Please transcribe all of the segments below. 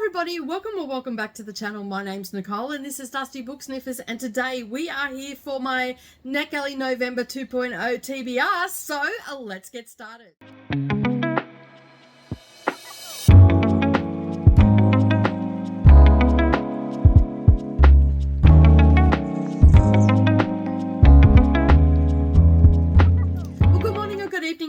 everybody, welcome back to the channel. My name's Nicole and this is Dusty Book Sniffers, and today we are here for my NetGalley November 2.0 TBR, so let's get started.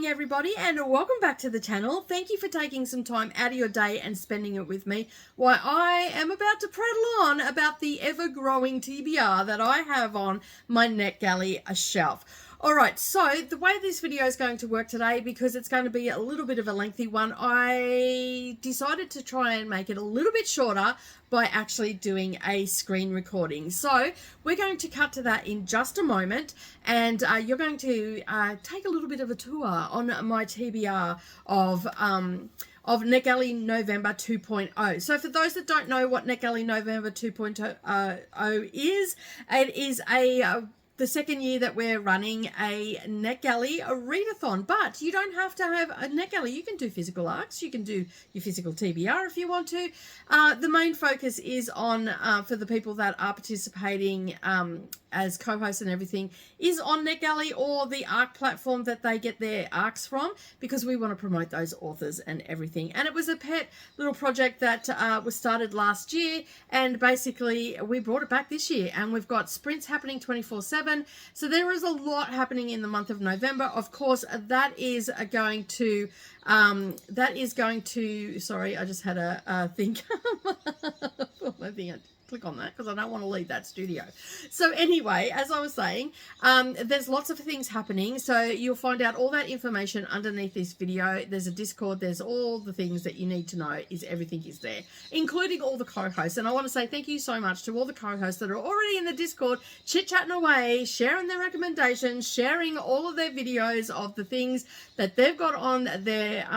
Everybody, and welcome back to the channel. Thank you for taking some time out of your day and spending it with me while I am about to prattle on about the ever-growing TBR that I have on my NetGalley shelf. Alright, so the way this video is going to work today, because it's going to be a little bit of a lengthy one, I decided to try and make it a little bit shorter by actually doing a screen recording. So we're going to cut to that in just a moment, and you're going to take a little bit of a tour on my TBR of NetGalley November 2.0. So for those that don't know what NetGalley November 2.0 is, it is the second year that we're running a NetGalley Readathon, but you don't have to have a NetGalley. You can do physical ARCs, you can do your physical TBR if you want to. The main focus is on, for the people that are participating as co-hosts and everything, is on NetGalley or the ARC platform that they get their ARCs from, because we want to promote those authors and everything. And it was a pet little project that was started last year, and basically we brought it back this year, and we've got sprints happening 24/7. So there is a lot happening in the month of November. Of course, that is going to, sorry, I just had a thing. I think click on that because I don't want to leave that studio. So anyway, as I was saying, there's lots of things happening, so you'll find out all that information underneath this video. There's a Discord, there's all the things that you need to know, everything is there, including all the co-hosts. And I want to say thank you so much to all the co-hosts that are already in the Discord, chit-chatting away, sharing their recommendations, sharing all of their videos of the things that they've got on their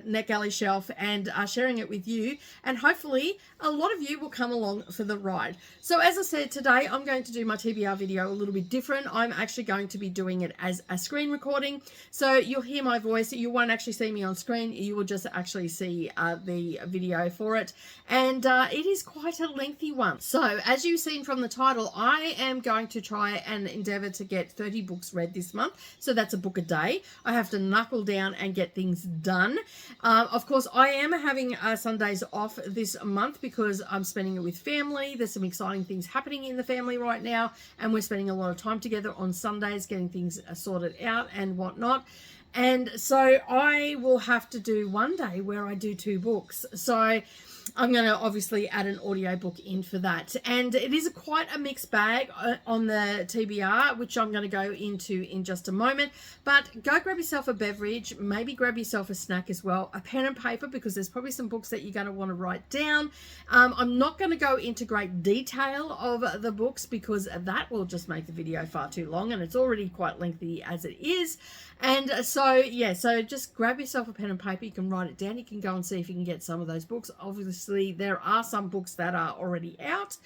NetGalley shelf, and sharing it with you, and hopefully a lot of you will come along for the ride. So as I said, today I'm going to do my TBR video a little bit different. I'm actually going to be doing it as a screen recording, so you'll hear my voice. You won't actually see me on screen, you will just actually see the video for it, and it is quite a lengthy one. So as you've seen from the title, I am going to try and endeavor to get 30 books read this month, so that's a book a day. I have to knuckle down and get things done. Of course, I am having Sundays off this month because I'm spending it with family. There's some exciting things happening in the family right now, and we're spending a lot of time together on Sundays getting things sorted out and whatnot. And so I will have to do one day where I do 2 books. So I'm going to obviously add an audiobook in for that. And it is quite a mixed bag on the TBR, which I'm going to go into in just a moment. But go grab yourself a beverage, maybe grab yourself a snack as well, a pen and paper, because there's probably some books that you're going to want to write down. I'm not going to go into great detail of the books because that will just make the video far too long, and it's already quite lengthy as it is. And so, yeah, so just grab yourself a pen and paper. You can write it down. You can go and see if you can get some of those books. Obviously, there are some books that are already out.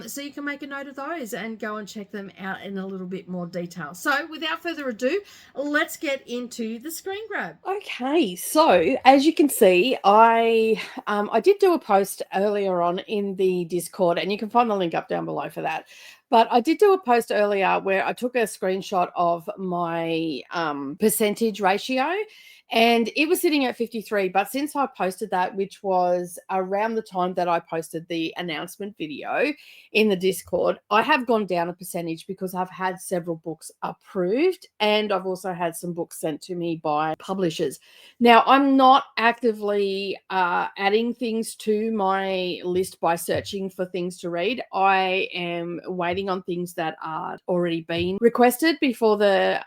So you can make a note of those and go and check them out in a little bit more detail. So without further ado, let's get into the screen grab. Okay, so as you can see, I did do a post earlier on in the Discord, and you can find the link up down below for that. But I did do a post earlier where I took a screenshot of my percentage ratio, and it was sitting at 53. But since I posted that, which was around the time that I posted the announcement video in the Discord, I have gone down a percentage because I've had several books approved, and I've also had some books sent to me by publishers. Now, I'm not actively adding things to my list by searching for things to read. I am waiting on things that are already been requested before the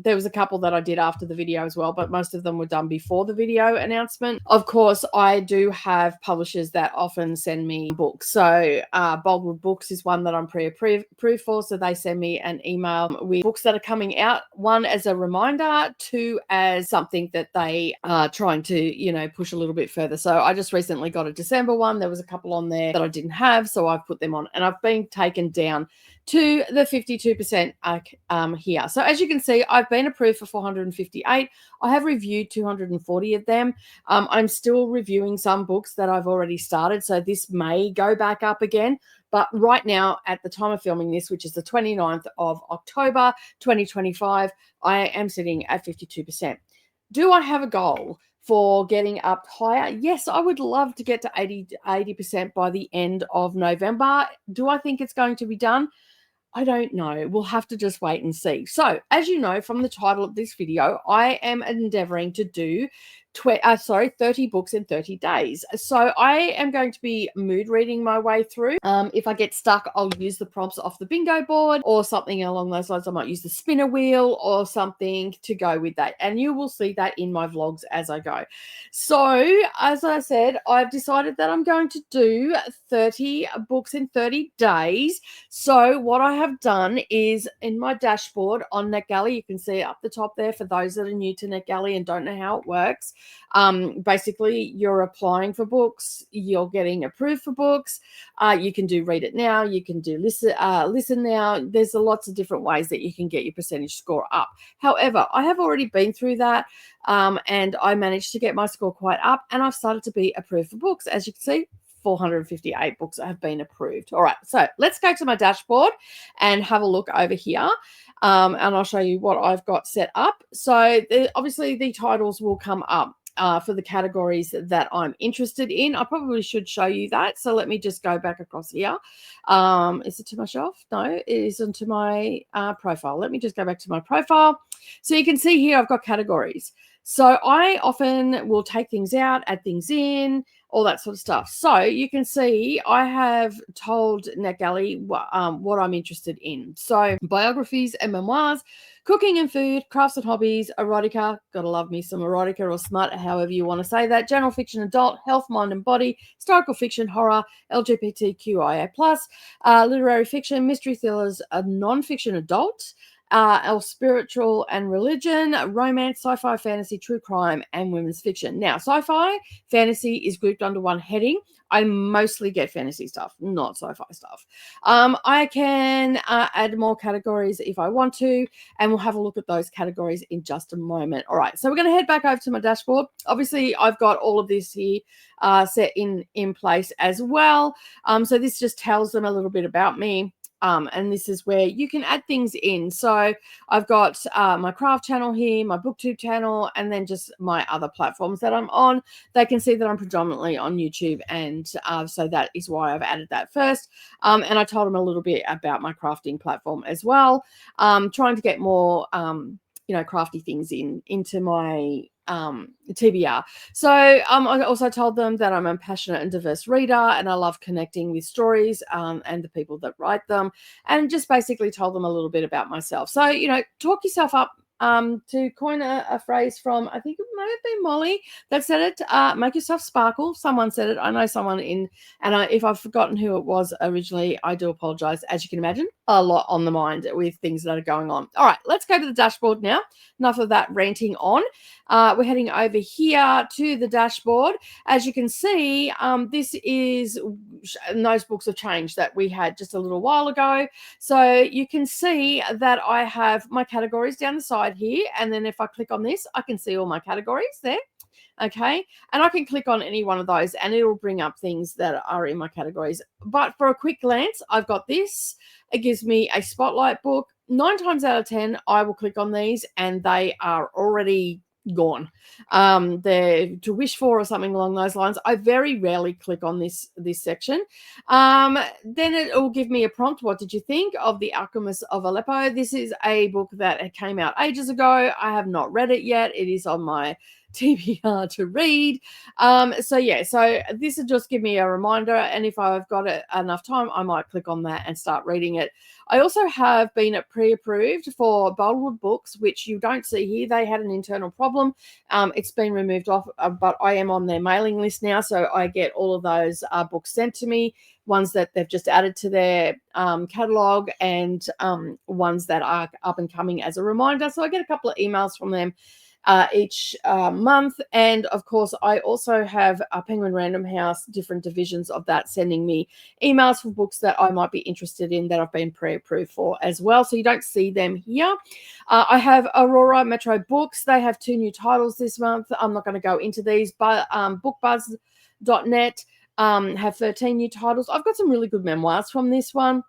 there was a couple that I did after the video as well, but most of them were done before the video announcement. Of course, I do have publishers that often send me books. So Boldwood Books is one that I'm pre-approved for, so they send me an email with books that are coming out, one as a reminder, two as something that they are trying to, you know, push a little bit further. So I just recently got a December one. There was a couple on there that I didn't have, so I've put them on, and I've been taken down to the 52% here. So as you can see, I've been approved for 458. I have reviewed reviewed 240 of them. I'm still reviewing some books that I've already started, so this may go back up again. But right now, at the time of filming this, which is the 29th of October, 2025, I am sitting at 52%. Do I have a goal for getting up higher? Yes, I would love to get to 80% by the end of November. Do I think it's going to be done? I don't know. We'll have to just wait and see. So, as you know from the title of this video, I am endeavoring to do 30 books in 30 days. So I am going to be mood reading my way through. If I get stuck, I'll use the prompts off the bingo board or something along those lines. I might use the spinner wheel or something to go with that. And you will see that in my vlogs as I go. So, as I said, I've decided that I'm going to do 30 books in 30 days. So what I have done is in my dashboard on NetGalley, you can see up the top there for those that are new to NetGalley and don't know how it works. Basically, you're applying for books, you're getting approved for books. You can do read it now, you can do listen now. There's lots of different ways that you can get your percentage score up. However, I have already been through that, and I managed to get my score quite up, and I've started to be approved for books. As you can see, 458 books have been approved. All right, so let's go to my dashboard and have a look over here. And I'll show you what I've got set up. So obviously the titles will come up for the categories that I'm interested in. I probably should show you that. So let me just go back across here. Is it to my shelf? No, it isn't to my profile. Let me just go back to my profile. So you can see here I've got categories. So I often will take things out, add things in, all that sort of stuff. So you can see I have told NetGalley what I'm interested in. So biographies and memoirs, cooking and food, crafts and hobbies, erotica, gotta love me some erotica or smut, however you want to say that, general fiction, adult, health, mind and body, historical fiction, horror, LGBTQIA+, literary fiction, mystery thrillers, non-fiction adult, our spiritual and religion, romance, sci-fi, fantasy, true crime, and women's fiction. Now, sci-fi, fantasy is grouped under one heading. I mostly get fantasy stuff, not sci-fi stuff. I can add more categories if I want to, and we'll have a look at those categories in just a moment. All right, so we're going to head back over to my dashboard. Obviously, I've got all of this here set in place as well. So this just tells them a little bit about me. And this is where you can add things in. So I've got my craft channel here, my booktube channel, and then just my other platforms that I'm on. They can see that I'm predominantly on YouTube, and so that is why I've added that first. And I told them a little bit about my crafting platform as well, trying to get more crafty things into my TBR. So I also told them that I'm a passionate and diverse reader, and I love connecting with stories and the people that write them, and just basically told them a little bit about myself. So, talk yourself up. To coin a phrase from, I think it may have been Molly that said it, make yourself sparkle. Someone said it. I know someone if I've forgotten who it was originally, I do apologize. As you can imagine, a lot on the mind with things that are going on. All right, let's go to the dashboard now. Enough of that ranting on. We're heading over here to the dashboard. As you can see, this is those books of change that we had just a little while ago. So you can see that I have my categories down the side here, and then if I click on this, I can see all my categories there. Okay, and I can click on any one of those and it'll bring up things that are in my categories. But for a quick glance, I've got this. It gives me a spotlight book. 9 times out of 10, I will click on these and they are already gone. They're to wish for or something along those lines. I very rarely click on this section. Then it will give me a prompt. What did you think of The Alchemist of Aleppo? This is a book that came out ages ago. I have not read it yet. It is on my TBR to read. So this will just give me a reminder, and if I've got enough time, I might click on that and start reading it. I also have been pre-approved for Boldwood Books, which you don't see here. They had an internal problem. It's been removed off, but I am on their mailing list now, so I get all of those books sent to me, ones that they've just added to their catalogue, and ones that are up and coming as a reminder. So I get a couple of emails from them each month. And of course, I also have a Penguin Random House, different divisions of that, sending me emails for books that I might be interested in that I've been pre-approved for as well. So you don't see them here. I have Aurora Metro Books. They have 2 new titles this month. I'm not going to go into these, but bookbuzz.net have 13 new titles. I've got some really good memoirs from this one.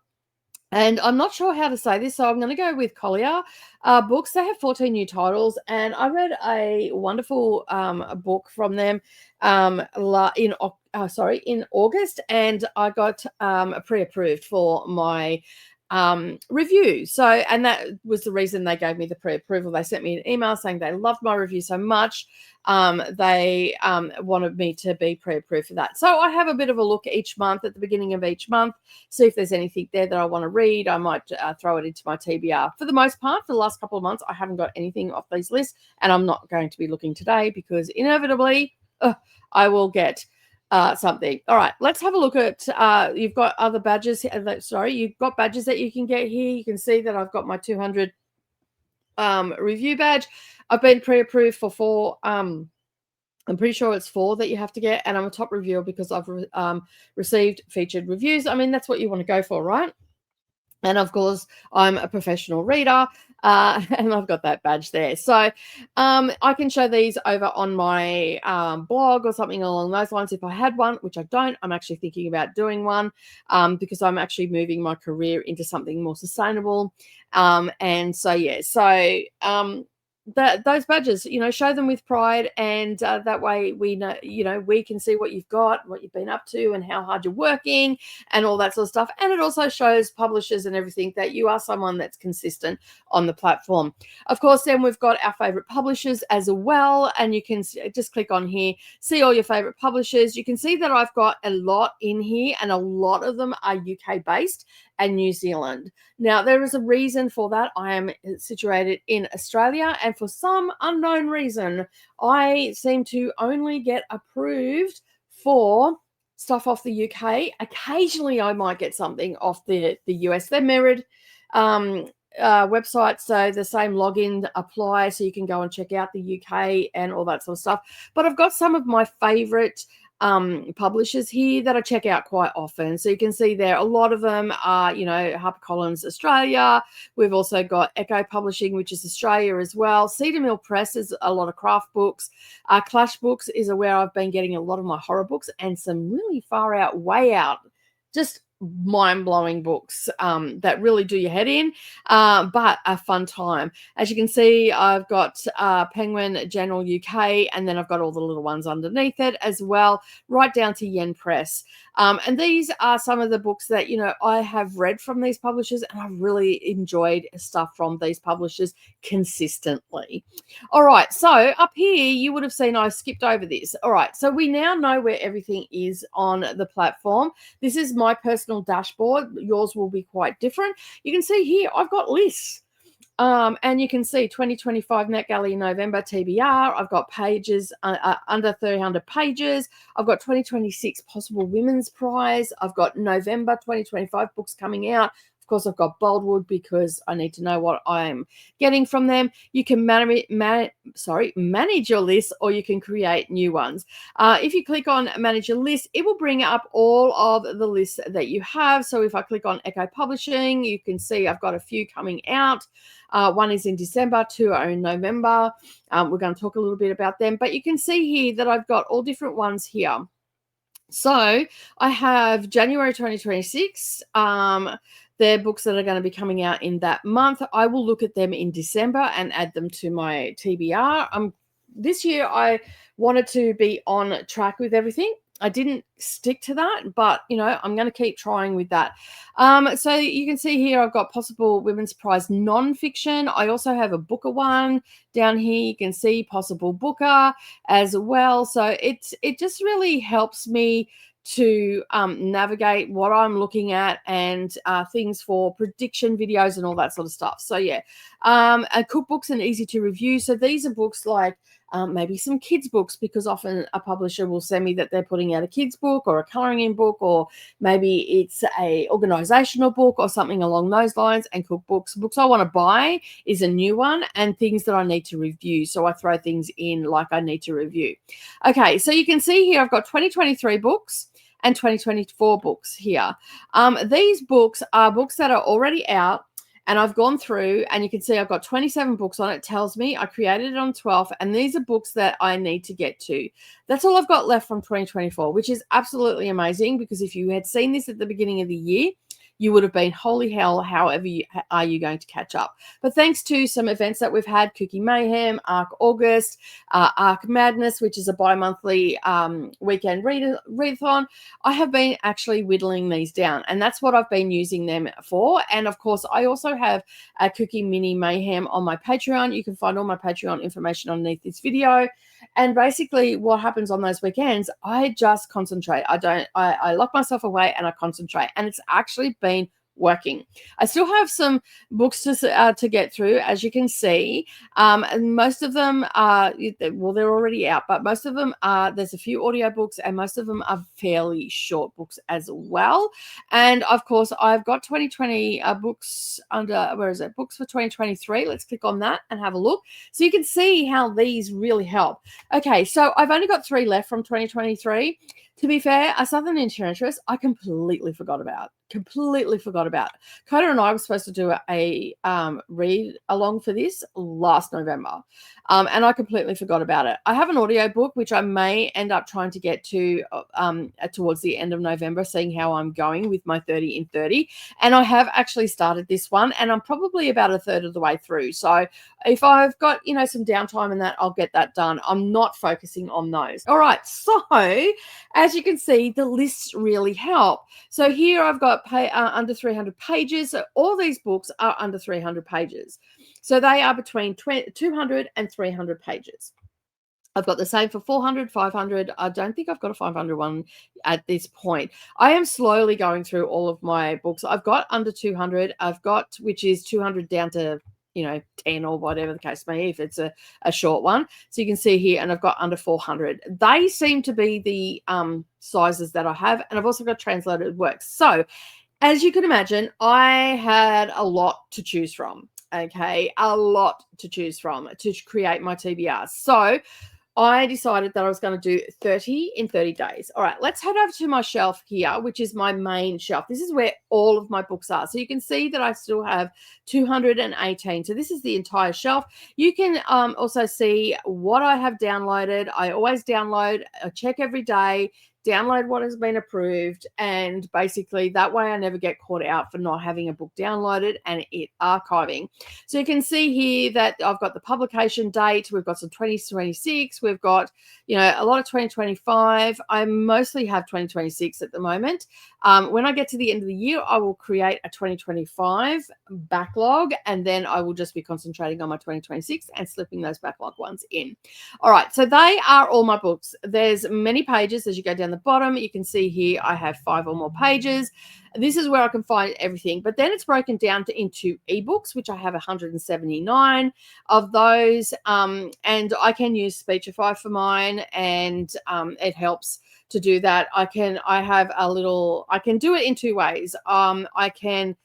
And I'm not sure how to say this, so I'm going to go with Collier Books. They have 14 new titles, and I read a wonderful book from them in August, and I got pre-approved for my review. So, and that was the reason they gave me the pre-approval. They sent me an email saying they loved my review so much. They wanted me to be pre-approved for that. So I have a bit of a look each month at the beginning of each month, see if there's anything there that I want to read. I might throw it into my TBR. For the most part, for the last couple of months, I haven't got anything off these lists, and I'm not going to be looking today because inevitably I will get something. All right, let's have a look at, you've got other badges. You've got badges that you can get here. You can see that I've got my 200 review badge. I've been pre-approved for 4. I'm pretty sure it's 4 that you have to get, and I'm a top reviewer because I've received featured reviews. I mean, that's what you want to go for, right? And of course, I'm a professional reader, and I've got that badge there. So I can show these over on my blog or something along those lines if I had one, which I don't. I'm actually thinking about doing one because I'm actually moving my career into something more sustainable. And so, yeah, so those badges, show them with pride, and that way we know, we can see what you've got, what you've been up to, and how hard you're working, and all that sort of stuff. And it also shows publishers and everything that you are someone that's consistent on the platform. Of course, then we've got our favorite publishers as well, and you can just click on here, see all your favorite publishers. You can see that I've got a lot in here, and a lot of them are UK based and New Zealand. Now, there is a reason for that. I am situated in Australia, and for some unknown reason, I seem to only get approved for stuff off the UK. Occasionally, I might get something off the US. They're mirrored websites, so the same login applies, so you can go and check out the UK and all that sort of stuff. But I've got some of my favorite publishers here that I check out quite often. So you can see there, a lot of them are, HarperCollins Australia. We've also got Echo Publishing, which is Australia as well. Cedar Mill Press is a lot of craft books. Clash Books is where I've been getting a lot of my horror books, and some really far out, way out, just mind-blowing books that really do your head in, but a fun time. As you can see, I've got Penguin General UK, and then I've got all the little ones underneath it as well, right down to Yen Press. And these are some of the books that, I have read from these publishers, and I've really enjoyed stuff from these publishers consistently. All right, so up here, you would have seen I skipped over this. All right, so we now know where everything is on the platform. This is my personal dashboard. Yours will be quite different. You can see here, I've got lists. And you can see 2025 NetGalley November TBR. I've got pages under 300 pages. I've got 2026 possible women's prize. I've got November 2025 books coming out. Of course, I've got Boldwood because I need to know what I'm getting from them. You can manage your list, or you can create new ones. If you click on manage your list, it will bring up all of the lists that you have. So if I click on Echo Publishing, you can see I've got a few coming out. One is in December, 2 are in November. We're going to talk a little bit about them, but you can see here that I've got all different ones here. So I have January 2026. They're books that are going to be coming out in that month. I will look at them in December and add them to my TBR. This year I wanted to be on track with everything. I didn't stick to that, but, I'm going to keep trying with that. So you can see here I've got possible women's prize nonfiction. I also have a Booker one down here. You can see possible Booker as well. So it just really helps me to navigate what I'm looking at, and things for prediction videos and all that sort of stuff. So yeah, cookbooks and easy to review. So these are books like maybe some kids books, because often a publisher will send me that they're putting out a kids book or a coloring in book, or maybe it's a organizational book or something along those lines. And cookbooks, books I want to buy is a new one, and things that I need to review. So I throw things in like I need to review. Okay, so you can see here I've got 2023 books and 2024 books here. These books are books that are already out, and I've gone through, and you can see I've got 27 books on it. It tells me I created it on 12, and these are books that I need to get to. That's all I've got left from 2024, which is absolutely amazing, because if you had seen this at the beginning of the year, you would have been, holy hell, however are you going to catch up? But thanks to some events that we've had, Cookie Mayhem, Arc August, Arc Madness, which is a bi-monthly weekend readathon, I have been actually whittling these down, and that's what I've been using them for. And of course, I also have a Cookie Mini Mayhem on my Patreon. You can find all my Patreon information underneath this video. And basically what happens on those weekends, I just concentrate. I lock myself away and I concentrate, and it's actually been working. I still have some books to get through, as you can see, and most of them are, well, they're already out, but most of them are, there's a few audiobooks, and most of them are fairly short books as well. And of course, I've got 2020 books under, where is it? Books for 2023. Let's click on that and have a look. So you can see how these really help. Okay, so I've only got 3 left from 2023. To be fair, a Southern Enchantress, I completely forgot about. Koda and I were supposed to do a read along for this last November, and I completely forgot about it. I have an audiobook which I may end up trying to get to towards the end of November, seeing how I'm going with my 30 in 30. And I have actually started this one, and I'm probably about a third of the way through. So if I've got, some downtime in that, I'll get that done. I'm not focusing on those. All right, so as you can see, the lists really help. So here I've got under 300 pages. So all these books are under 300 pages. So they are between 200 and 300 pages. I've got the same for 400, 500. I don't think I've got a 500 one at this point. I am slowly going through all of my books. I've got under 200. I've got, which is 200 down to 10 or whatever the case may be, if it's a short one. So you can see here, and I've got under 400. They seem to be the sizes that I have, and I've also got translated works. So as you can imagine, I had a lot to choose from. Okay, a lot to choose from to create my TBR. So I decided that I was going to do 30 in 30 days. All right, let's head over to my shelf here, which is my main shelf. This is where all of my books are. So you can see that I still have 218. So this is the entire shelf. You can also see what I have downloaded. I always download, I check every day, download what has been approved, and basically that way I never get caught out for not having a book downloaded and it archiving. So you can see here that I've got the publication date, we've got some 2026, we've got a lot of 2025. I mostly have 2026 at the moment. When I get to the end of the year, I will create a 2025 backlog, and then I will just be concentrating on my 2026 and slipping those backlog ones in. All right, so they are all my books. There's many pages as you go down the bottom. You can see here I have 5 or more pages. This is where I can find everything, but then it's broken down into ebooks, which I have 179 of those, and I can use Speechify for mine, and it helps to do that. I can do it in 2 ways. I can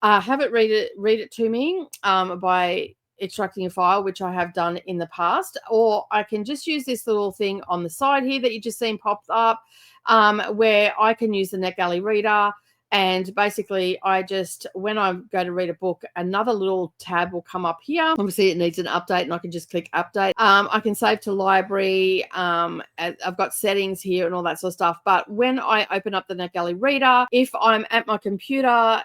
have it read it to me by extracting a file, which I have done in the past, or I can just use this little thing on the side here that you just seen popped up, where I can use the NetGalley reader. And basically, when I go to read a book, another little tab will come up here. Obviously, it needs an update, and I can just click update. I can save to library. I've got settings here and all that sort of stuff. But when I open up the NetGalley reader, if I'm at my computer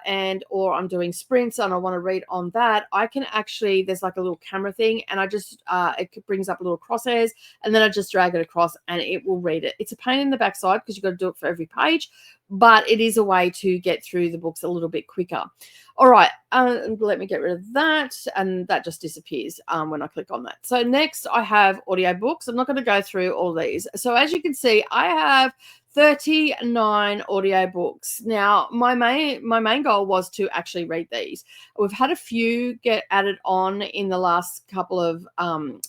or I'm doing sprints and I want to read on that, I can actually, there's like a little camera thing, and I just, it brings up a little crosshairs, and then I just drag it across and it will read it. It's a pain in the backside because you've got to do it for every page, but it is a way to get through the books a little bit quicker. All right, let me get rid of that, and that just disappears when I click on that. So next I have audiobooks. I'm not going to go through all these. So as you can see, I have 39 audiobooks. Now, my main goal was to actually read these. We've had a few get added on in the last couple of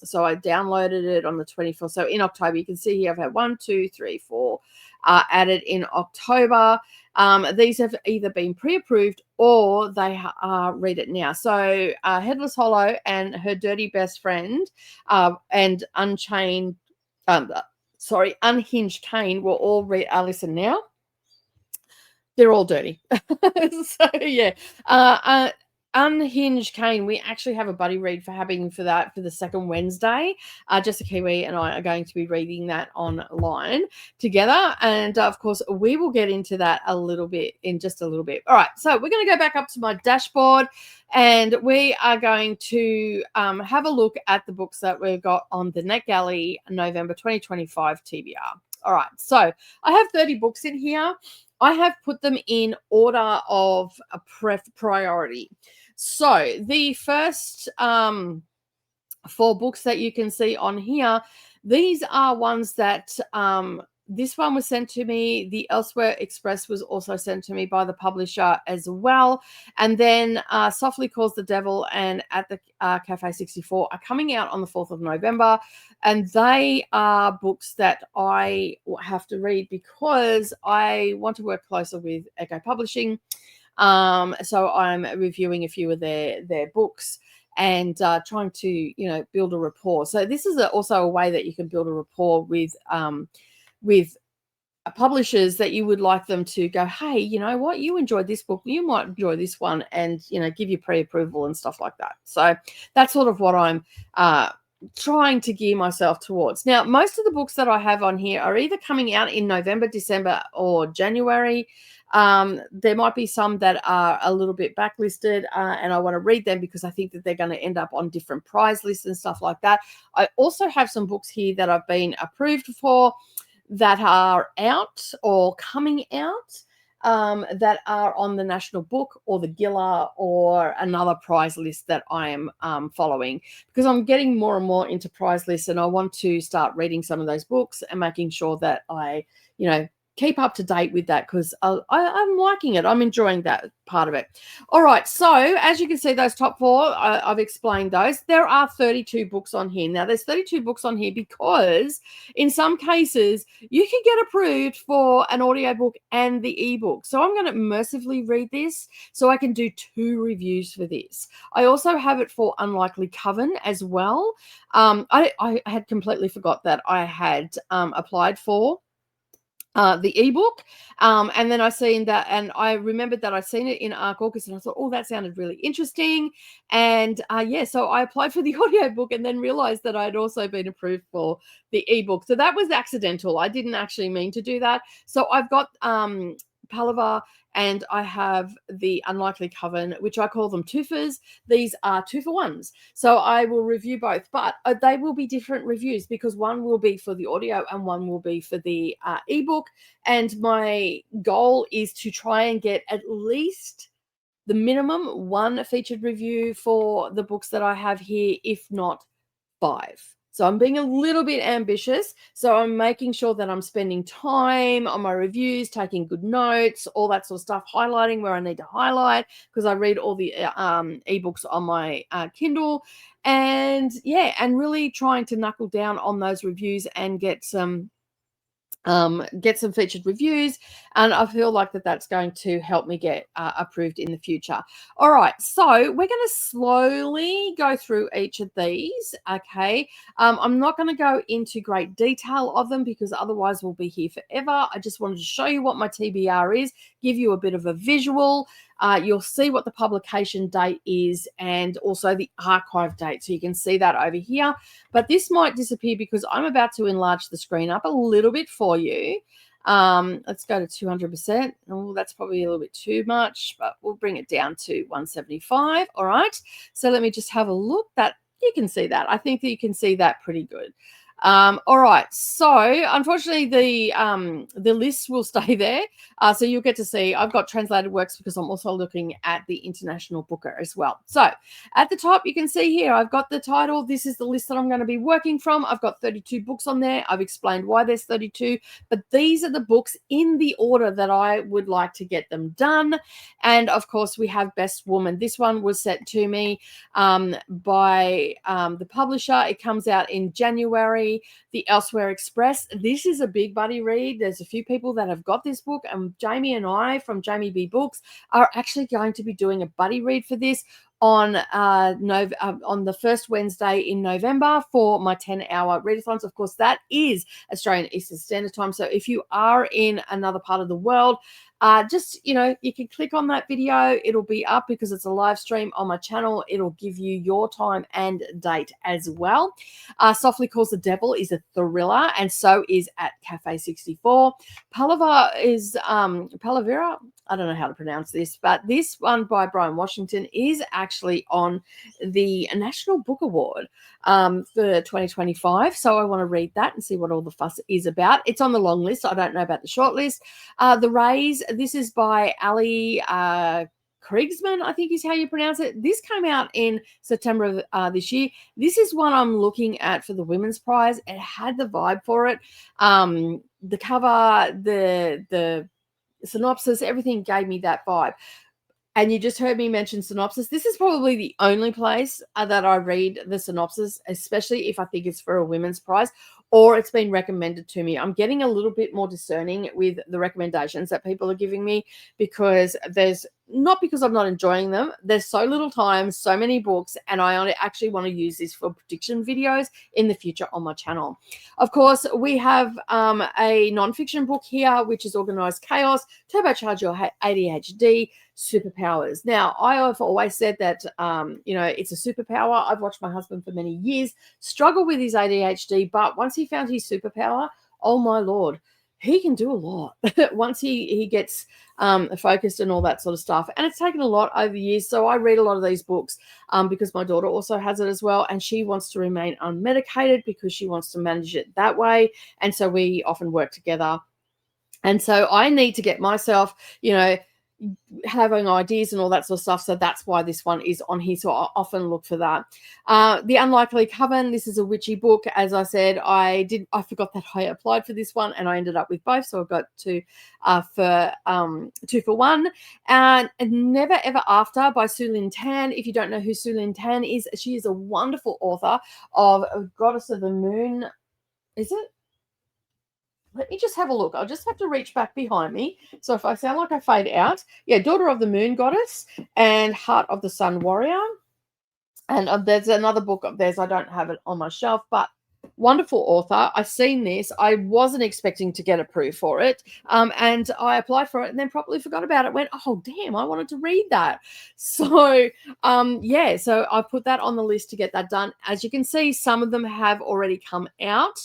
so I downloaded it on the 24th. So in October, you can see here I've had 1, 2, 3, 4 added in October. These have either been pre-approved or they are read it now. So Headless Hollow and Her Dirty Best Friend and Unhinged Cane will all listen now. They're all dirty. So yeah. Unhinged Cane, we actually have a buddy read for the second Wednesday. Jessica Kiwi and I are going to be reading that online together. And of course, we will get into that in just a little bit. All right, so we're going to go back up to my dashboard and we are going to have a look at the books that we've got on the NetGalley November 2025 TBR. All right, so I have 30 books in here. I have put them in order of a priority. So the first 4 books that you can see on here, these are ones that this one was sent to me. The Elsewhere Express was also sent to me by the publisher as well. And then Softly Calls the Devil and At the Cafe 64 are coming out on the 4th of November. And they are books that I have to read because I want to work closer with Echo Publishing. So I'm reviewing a few of their books and trying to, build a rapport. So this is also a way that you can build a rapport with publishers that you would like them to go, hey, you know what, you enjoyed this book, you might enjoy this one, and give you pre-approval and stuff like that. So that's sort of what I'm trying to gear myself towards. Now, most of the books that I have on here are either coming out in November, December, or January. There might be some that are a little bit backlisted and I want to read them because I think that they're going to end up on different prize lists and stuff like that. I also have some books here that I've been approved for that are out or coming out that are on the National Book or the Gilla or another prize list that I am following, because I'm getting more and more into prize lists and I want to start reading some of those books and making sure that I, keep up to date with that because I'm liking it. I'm enjoying that part of it. All right. So as you can see, those top 4, I've explained those. There are 32 books on here. Now, there's 32 books on here because in some cases you can get approved for an audiobook and the ebook. So I'm going to immersively read this so I can do 2 reviews for this. I also have it for Unlikely Coven as well. I had completely forgot that I had applied for the ebook, and then I seen that, and I remembered that I'd seen it in ARC August, and I thought, oh, that sounded really interesting, and so I applied for the audiobook and then realized that I'd also been approved for the ebook. So that was accidental. I didn't actually mean to do that. So I've got Palaver and I have the Unlikely Coven, which I call them twofers. These are 2-for-1s. So I will review both, but they will be different reviews because one will be for the audio and one will be for the ebook. And my goal is to try and get at least the minimum 1 featured review for the books that I have here, if not 5. So I'm being a little bit ambitious. So I'm making sure that I'm spending time on my reviews, taking good notes, all that sort of stuff, highlighting where I need to highlight because I read all the ebooks on my Kindle. And really trying to knuckle down on those reviews and get some featured reviews, and I feel like that's going to help me get approved in the future. All right, so we're going to slowly go through each of these. Okay, I'm not going to go into great detail of them because otherwise we'll be here forever. I just wanted to show you what my TBR is, give you a bit of a visual. You'll see what the publication date is and also the archive date. So you can see that over here. But this might disappear because I'm about to enlarge the screen up a little bit for you. Let's go to 200%. Oh, that's probably a little bit too much, but we'll bring it down to 175. All right. So let me just have a look. That you can see that. I think that you can see that pretty good. All right, so unfortunately the list will stay there, so you'll get to see I've got translated works because I'm also looking at the international booker as well. So at the top you can see here I've got the title. This is the list that I'm going to be working from. I've got 32 books on there. I've explained why there's 32, but these are the books in the order that I would like to get them done. And of course we have Best Woman. This one was sent to me by the publisher. It comes out in January. The Elsewhere Express. This is a big buddy read. There's a few people that have got this book, and Jamie and I from Jamie B Books are actually going to be doing a buddy read for this on the first Wednesday in November for my 10-hour readathons. Of course, that is Australian Eastern Standard Time. So if you are in another part of the world, just, you can click on that video. It'll be up because it's a live stream on my channel. It'll give you your time and date as well. Softly Calls the Devil is a thriller, and so is At Cafe 64. Palavera is Palavera. I don't know how to pronounce this, but this one by Brian Washington is actually on the National Book Award for 2025. So I want to read that and see what all the fuss is about. It's on the long list. I don't know about the short list. The Rays, this is by Ali Kriegsman, I think is how you pronounce it. This came out in September of this year. This is one I'm looking at for the Women's Prize. It had the vibe for it. The cover, the synopsis, everything gave me that vibe. And you just heard me mention synopsis. This is probably the only place that I read the synopsis, especially if I think it's for a women's prize or it's been recommended to me. I'm getting a little bit more discerning with the recommendations that people are giving me because not because I'm not enjoying them. There's so little time, so many books, and I actually want to use this for prediction videos in the future on my channel. Of course, we have a nonfiction book here, which is Organized Chaos, Turbocharge Your ADHD, Superpowers. Now, I have always said that, it's a superpower. I've watched my husband for many years struggle with his ADHD, but once he found his superpower, oh my Lord, he can do a lot once he gets focused and all that sort of stuff. And it's taken a lot over the years. So I read a lot of these books because my daughter also has it as well. And she wants to remain unmedicated because she wants to manage it that way. And so we often work together. And so I need to get myself, having ideas and all that sort of stuff. So that's why this one is on here. So I often look for that. The Unlikely Coven. This is a witchy book. As I said, I forgot that I applied for this one and I ended up with both. So I got two for one. And Never Ever After by Su Lin Tan. If you don't know who Su Lin Tan is, she is a wonderful author of Goddess of the Moon. Is it? Let me just have a look. I'll just have to reach back behind me. So if I sound like I fade out. Yeah, Daughter of the Moon Goddess and Heart of the Sun Warrior. And there's another book of theirs. I don't have it on my shelf, but wonderful author. I've seen this. I wasn't expecting to get approved for it. And I applied for it and then probably forgot about it. Went, oh, damn, I wanted to read that. So, so I put that on the list to get that done. As you can see, some of them have already come out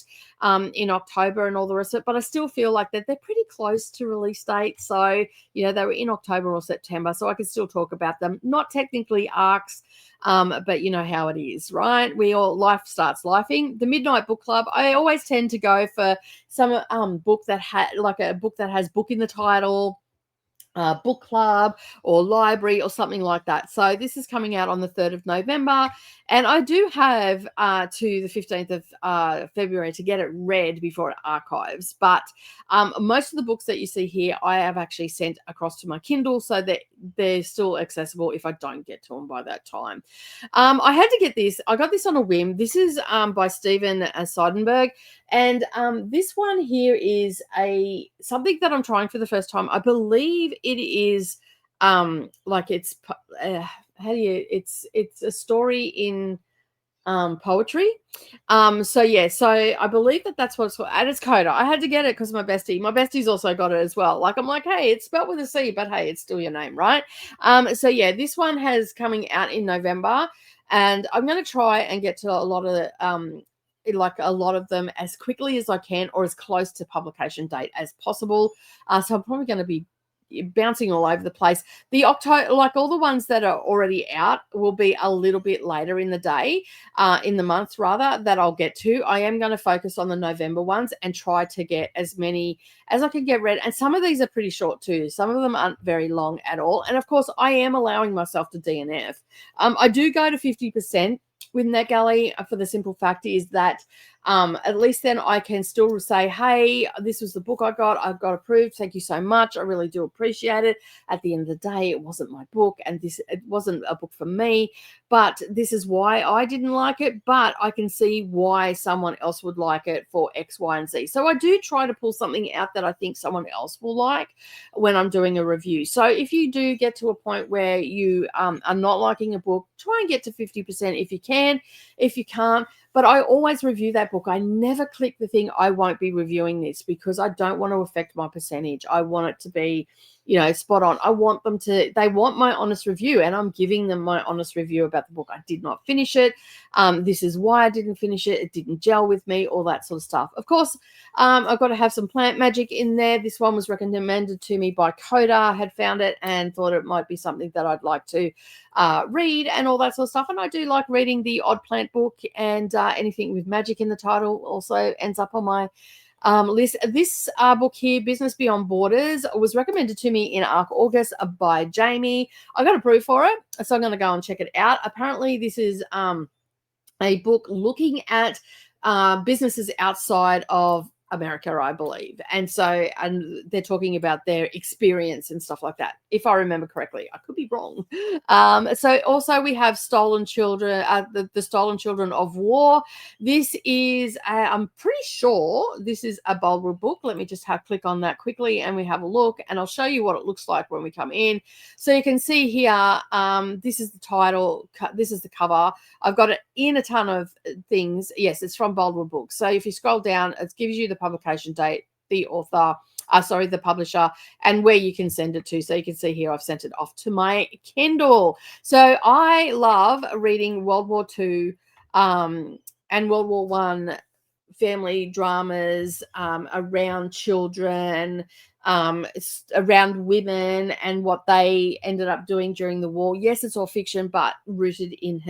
in October and all the rest of it, but I still feel like that they're pretty close to release date. So, they were in October or September, so I can still talk about them. Not technically arcs, but you know how it is, right? Life starts lifing. The Midnight Book Club, I always tend to go for some book that has book in the title, book club or library or something like that. So this is coming out on the 3rd of November, and I do have to the 15th of February to get it read before it archives. But most of the books that you see here, I have actually sent across to my Kindle so that they're still accessible if I don't get to them by that time. I had to get this. I got this on a whim. This is by Steven Seidenberg. And this one here is something that I'm trying for the first time. I believe it is it's a story in poetry. So I believe that's what it's called. And it's Koda. I had to get it because my bestie's also got it as well. Like, I'm like, hey, it's spelled with a C, but hey, it's still your name, right? This one has coming out in November, and I'm going to try and get to a lot of them as quickly as I can or as close to publication date as possible. So I'm probably going to be bouncing all over the place. The October, like all the ones that are already out, will be a little bit later in the day, in the month rather, that I'll get to. I am going to focus on the November ones and try to get as many as I can get read. And some of these are pretty short too. Some of them aren't very long at all. And of course, I am allowing myself to DNF. I do go to 50% with NetGalley for the simple fact is that at least then I can still say, hey, this was the book I got approved. Thank you so much. I really do appreciate it. At the end of the day, it wasn't my book and it wasn't a book for me, but this is why I didn't like it, but I can see why someone else would like it for X, Y, and Z. So I do try to pull something out that I think someone else will like when I'm doing a review. So if you do get to a point where you are not liking a book, try and get to 50% if you can. If you can't, but I always review that book. I never click the thing, I won't be reviewing this, because I don't want to affect my percentage. I want it to be, spot on. I want them to, they want my honest review, and I'm giving them my honest review about the book. I did not finish it. This is why I didn't finish it. It didn't gel with me, all that sort of stuff. Of course, I've got to have some plant magic in there. This one was recommended to me by Koda. I had found it and thought it might be something that I'd like to read and all that sort of stuff. And I do like reading the odd plant book, and anything with magic in the title also ends up on my list. This book here, Business Beyond Borders, was recommended to me in August by Jamie. I got approved for it, so I'm going to go and check it out. Apparently, this is a book looking at businesses outside of America, I believe. And they're talking about their experience and stuff like that, if I remember correctly. I could be wrong. So also we have Stolen Children, the Stolen Children of War. This is, I'm pretty sure this is a Boldwood book. Let me just click on that quickly and we have a look, and I'll show you what it looks like when we come in. So you can see here, this is the title, this is the cover. I've got it in a ton of things. Yes, it's from Boldwood Books. So if you scroll down, it gives you the publication date, the author, the publisher, and where you can send it to. So you can see here, I've sent it off to my Kindle. So I love reading World War II and World War I family dramas around children, around women and what they ended up doing during the war. Yes, it's all fiction, but rooted in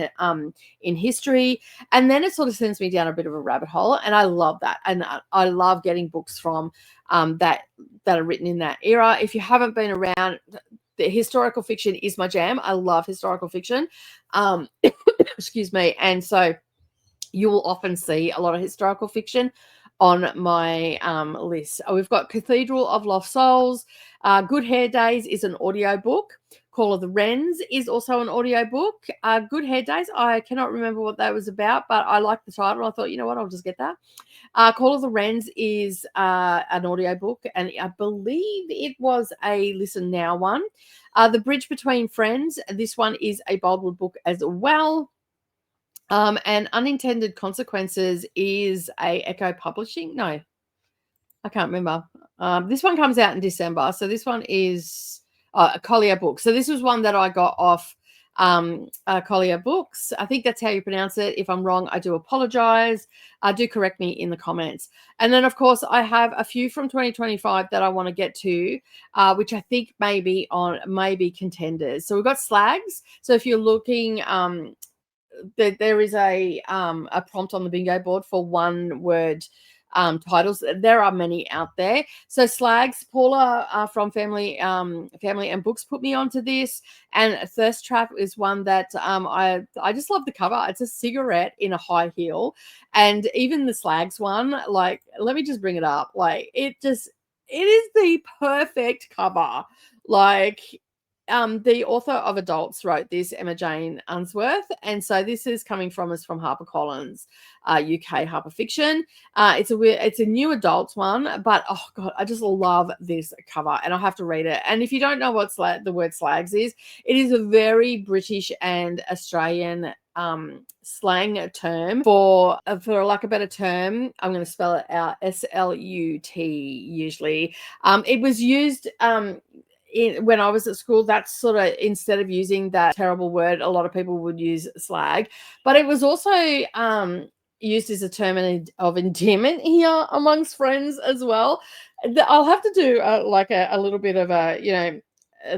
history. And then it sort of sends me down a bit of a rabbit hole, and I love that. And I love getting books from that are written in that era. If you haven't been around, the historical fiction is my jam. I love historical fiction. Excuse me. And so you will often see a lot of historical fiction on my list. We've got Cathedral of Lost Souls. Good Hair Days is an audio book. Call of the Wrens is also an audio book. Good Hair Days, I cannot remember what that was about, but I liked the title. I thought, you know what, I'll just get that. Call of the Wrens is an audio book, and I believe it was a Listen Now one. The Bridge Between Friends, this one is a Boldwood book as well. And Unintended Consequences is a Echo Publishing. No, I can't remember. This one comes out in December. So this one is a Collier book. So this was one that I got off Collier Books. I think that's how you pronounce it. If I'm wrong, I do apologize. Do correct me in the comments. And then, of course, I have a few from 2025 that I want to get to, which I think may be contenders. So we've got Slags. So if you're looking... there is a prompt on the bingo board for one word titles. There are many out there. So Slags, Paula from Family and Books put me onto this, and Thirst Trap is one that I just love the cover. It's a cigarette in a high heel, and even the Slags one, like, let me just bring it up. Like, it is the perfect cover. Like, the author of Adults wrote this, Emma Jane Unsworth, and so this is coming from us from HarperCollins, UK Harper Fiction. It's a new adult one, but oh god, I just love this cover, and I have to read it. And if you don't know what the word slags is, it is a very British and Australian slang term for lack of a better term. I'm going to spell it out: SLUT. Usually, it was used. When I was at school, that's sort of, instead of using that terrible word, a lot of people would use slag, but it was also used as a term of endearment here amongst friends as well. I'll have to do like a little bit of a,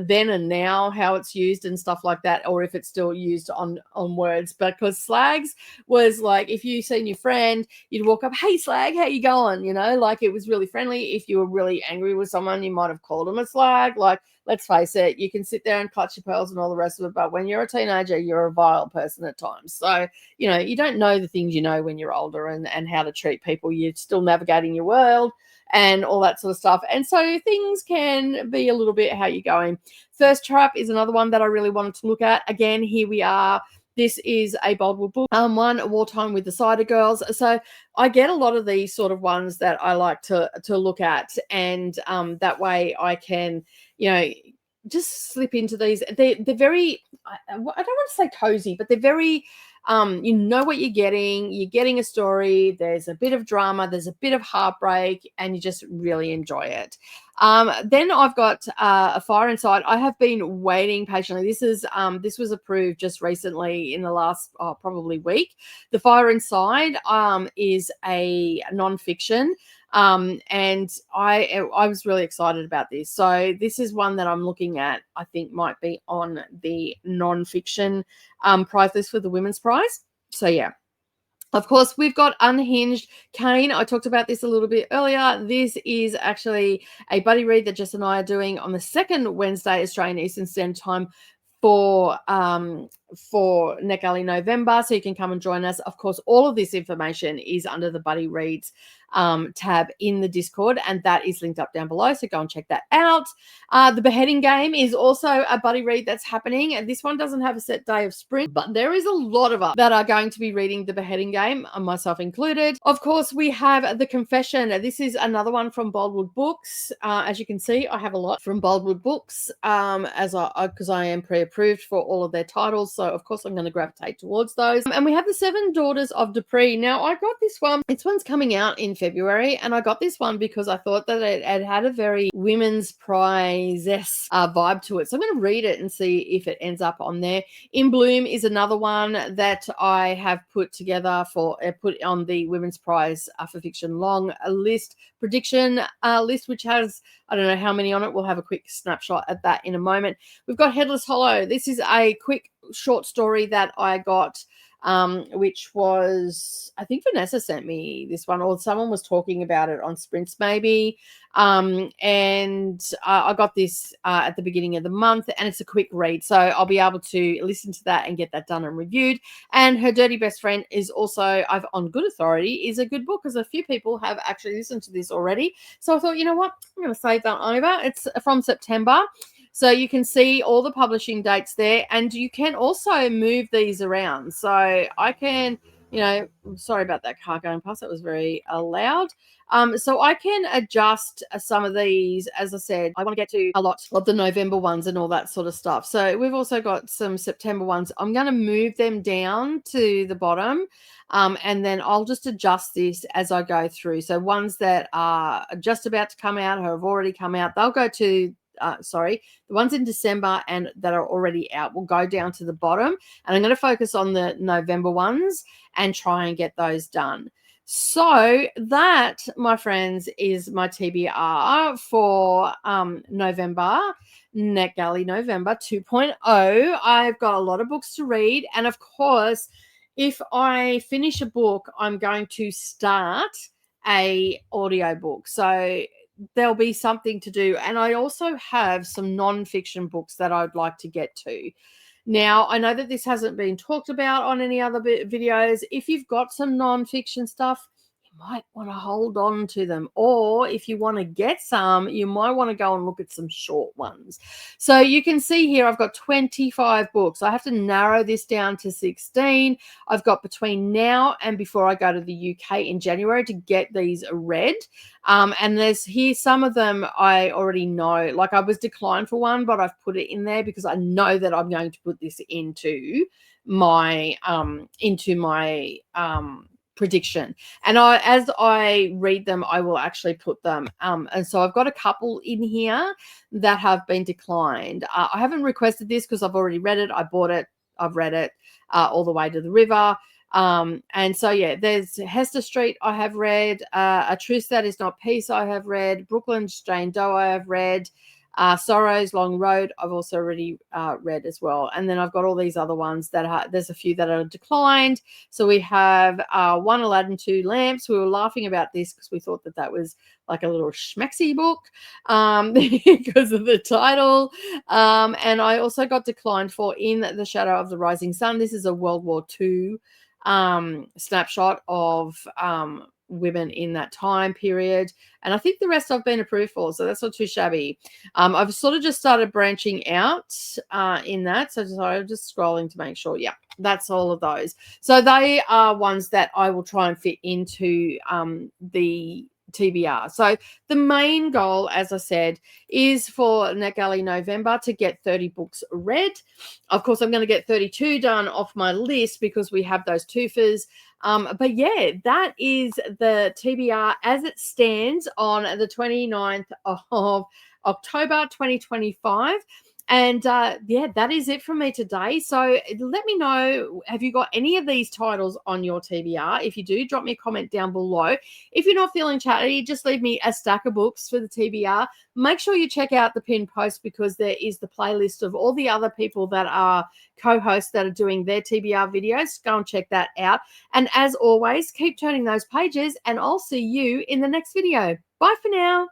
then and now, how it's used and stuff like that, or if it's still used on words. Because slags was like, if you seen your friend, you'd walk up, hey slag, how you going? Like, it was really friendly. If you were really angry with someone, you might have called them a slag. Like, let's face it, you can sit there and clutch your pearls and all the rest of it, but when you're a teenager, you're a vile person at times. So you don't know the things you know when you're older, and how to treat people. You're still navigating your world and all that sort of stuff. And so things can be a little bit how you're going. Thirst Trap is another one that I really wanted to look at. Again, here we are. This is a Boldwood book, one, Wartime with the Cider Girls. So I get a lot of these sort of ones that I like to look at, and that way I can, just slip into these. They're very, I don't want to say cozy, but they're very, you know what you're getting. You're getting a story. There's a bit of drama. There's a bit of heartbreak, and you just really enjoy it. Then I've got A Fire Inside. I have been waiting patiently. This was approved just recently in the last probably week. The Fire Inside is a nonfiction. And I was really excited about this. So this is one that I'm looking at, I think might be on the nonfiction prize list for the women's prize. So yeah. Of course, we've got Unhinged. Kane, I talked about this a little bit earlier. This is actually a buddy read that Jess and I are doing on the second Wednesday, Australian Eastern Standard Time, for NetGalley November, so you can come and join us. Of course, all of this information is under the Buddy Reads tab in the Discord, and that is linked up down below, so go and check that out. The Beheading Game is also a buddy read that's happening, and this one doesn't have a set day of sprint, but there is a lot of us that are going to be reading The Beheading Game, myself included. Of course, we have The Confession. This is another one from Boldwood Books. As you can see, I have a lot from Boldwood Books, because I am pre-approved for all of their titles, so of course I'm going to gravitate towards those. And we have The Seven Daughters of Dupree. Now, I got this one. This one's coming out in February, and I got this one because I thought that it had a very women's prize-esque vibe to it. So I'm going to read it and see if it ends up on there. In Bloom is another one that I have put together put on the women's prize for fiction long list prediction list, which has, I don't know how many on it. We'll have a quick snapshot at that in a moment. We've got Headless Hollow. This is a quick short story that I got, which was, I think Vanessa sent me this one, or someone was talking about it on Sprints maybe. And I got this at the beginning of the month, and it's a quick read, so I'll be able to listen to that and get that done and reviewed. And Her Dirty Best Friend is also, I've on good authority, is a good book, because a few people have actually listened to this already. So I thought, you know what, I'm going to save that over. It's from September. So you can see all the publishing dates there, and you can also move these around. So I can, sorry about that car going past. That was very loud. So I can adjust some of these. As I said, I want to get to a lot of the November ones and all that sort of stuff. So we've also got some September ones. I'm going to move them down to the bottom, and then I'll just adjust this as I go through. So ones that are just about to come out or have already come out, they'll go to the ones in December and that are already out will go down to the bottom, and I'm going to focus on the November ones and try and get those done. So that, my friends, is my TBR for November, NetGalley November 2.0. I've got a lot of books to read, and of course, if I finish a book, I'm going to start a audiobook. So there'll be something to do. And I also have some non-fiction books that I'd like to get to. Now, I know that this hasn't been talked about on any other videos. If you've got some non-fiction stuff, you might want to hold on to them. Or if you want to get some, you might want to go and look at some short ones. So you can see here, I've got 25 books. I have to narrow this down to 16. I've got between now and before I go to the UK in January to get these read. And there's here some of them I already know. Like, I was declined for one, but I've put it in there because I know that I'm going to put this into my prediction. And as I read them, I will actually put them. And so I've got a couple in here that have been declined. I haven't requested this because I've already read it. I bought it. I've read it all the way to the river. And so, yeah, there's Hester Street I have read, A Truce That Is Not Peace I have read, Brooklyn's Jane Doe I have read, Sorrow's Long Road I've also already read as well. And then I've got all these other ones that there's a few that are declined. So we have One Aladdin, Two Lamps. We were laughing about this because we thought that was like a little schmexy book because of the title. And I also got declined for In the Shadow of the Rising Sun. This is a World War II snapshot of women in that time period, and I think the rest I've been approved for, so that's not too shabby. I've sort of just started branching out in that, so I'm just scrolling to make sure. Yeah, that's all of those. So they are ones that I will try and fit into the TBR. So the main goal, as I said, is for NetGalley November to get 30 books read. Of course, I'm going to get 32 done off my list because we have those twofers. But yeah, that is the TBR as it stands on the 29th of October 2025. And yeah, that is it from me today. So let me know, have you got any of these titles on your TBR? If you do, drop me a comment down below. If you're not feeling chatty, just leave me a stack of books for the TBR. Make sure you check out the pinned post because there is the playlist of all the other people that are co-hosts that are doing their TBR videos. Go and check that out. And as always, keep turning those pages and I'll see you in the next video. Bye for now.